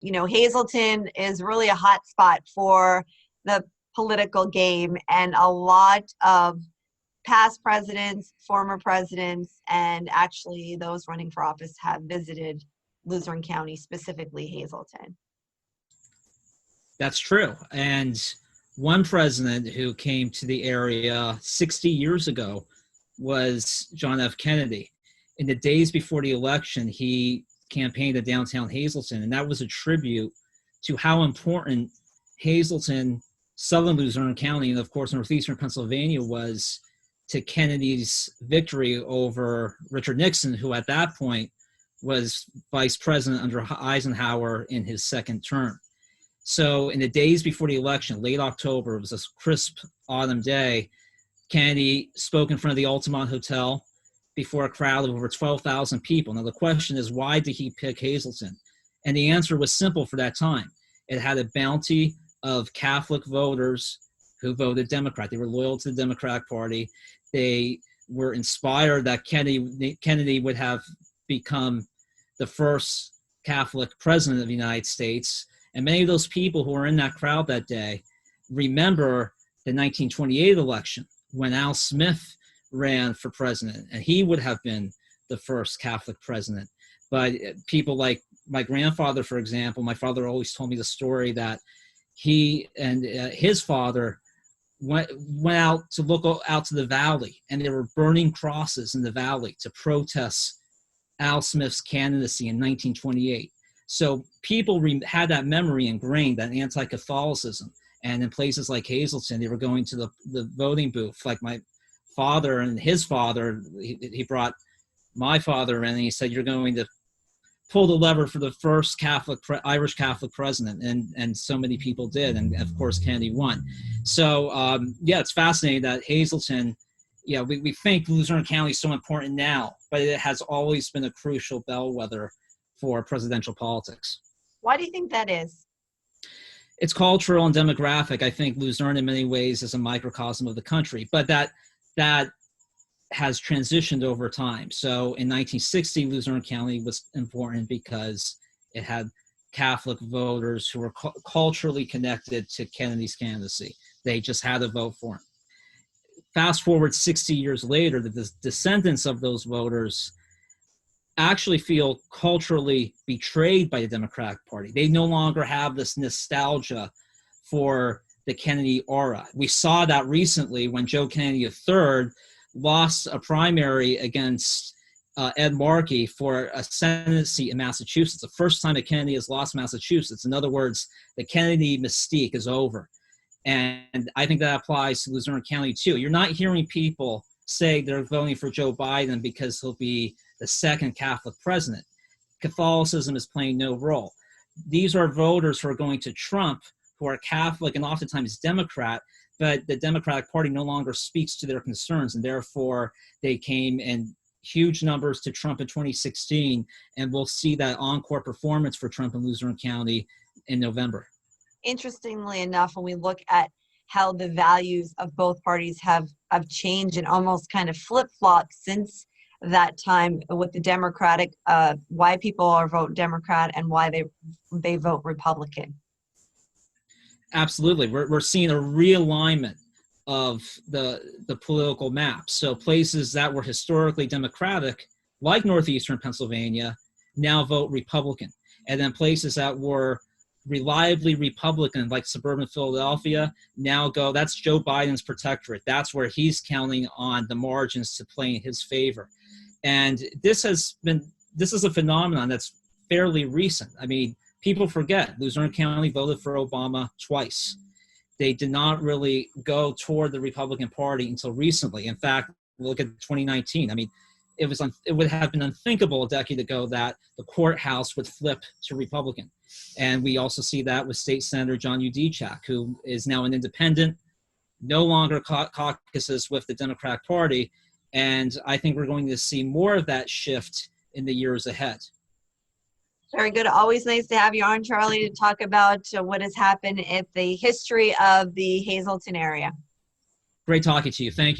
you know, Hazleton is really a hot spot for the political game, and a lot of past presidents, former presidents, and actually those running for office have visited Luzerne County, specifically Hazleton. That's true. And one president who came to the area 60 years ago was John F. Kennedy. In the days before the election, he campaigned in downtown Hazleton, and that was a tribute to how important Hazleton, southern Luzerne County, and of course northeastern Pennsylvania was to Kennedy's victory over Richard Nixon, who at that point was vice president under Eisenhower in his second term. So in the days before the election, late October, it was a crisp autumn day, Kennedy spoke in front of the Altamont Hotel before a crowd of over 12,000 people. Now the question is, why did he pick Hazleton? And the answer was simple for that time. It had a bounty of Catholic voters who voted Democrat. They were loyal to the Democratic Party. They were inspired that Kennedy would have become the first Catholic president of the United States. And many of those people who were in that crowd that day remember the 1928 election when Al Smith ran for president, and he would have been the first Catholic president. But people like my grandfather, for example, my father always told me the story that he and his father went out to look out to the valley, and there were burning crosses in the valley to protest Al Smith's candidacy in 1928. So people had that memory ingrained, that anti-Catholicism. And in places like Hazleton, they were going to the voting booth. Like my father and his father, he brought my father in, and he said, "You're going to pull the lever for the first Irish Catholic president," and so many people did, and of course Kennedy won. So yeah, it's fascinating that Hazleton, yeah, we think Luzerne County is so important now, but it has always been a crucial bellwether for presidential politics. Why do you think that is? It's cultural and demographic. I think Luzerne in many ways is a microcosm of the country, but that has transitioned over time. So in 1960, Luzerne County was important because it had Catholic voters who were culturally connected to Kennedy's candidacy. They just had to vote for him. Fast forward 60 years later, the descendants of those voters actually feel culturally betrayed by the Democratic Party. They no longer have this nostalgia for the Kennedy aura. We saw that recently when Joe Kennedy III lost a primary against Ed Markey for a Senate seat in Massachusetts. The first time that Kennedy has lost Massachusetts. In other words, the Kennedy mystique is over. And I think that applies to Luzerne County too. You're not hearing people say they're voting for Joe Biden because he'll be the second Catholic president. Catholicism is playing no role. These are voters who are going to Trump, who are Catholic and oftentimes Democrat, but the Democratic Party no longer speaks to their concerns, and therefore they came in huge numbers to Trump in 2016, and we'll see that encore performance for Trump in Luzerne County in November. Interestingly enough, when we look at how the values of both parties have changed and almost kind of flip-flopped since that time with the Democratic, why people are vote Democrat and why they vote Republican. Absolutely. We're seeing a realignment of the political map. So places that were historically Democratic, like northeastern Pennsylvania, now vote Republican. And then places that were reliably Republican, like suburban Philadelphia, now go, that's Joe Biden's protectorate. That's where he's counting on the margins to play in his favor. And this is a phenomenon that's fairly recent. I mean, people forget Luzerne County voted for Obama twice. They did not really go toward the Republican Party until recently. In fact, look at 2019. I mean, it would have been unthinkable a decade ago that the courthouse would flip to Republican. And we also see that with State Senator John Udechak, who is now an independent, no longer caucuses with the Democratic Party. And I think we're going to see more of that shift in the years ahead. Very good. Always nice to have you on, Charlie, to talk about what has happened at the history of the Hazleton area. Great talking to you. Thank you.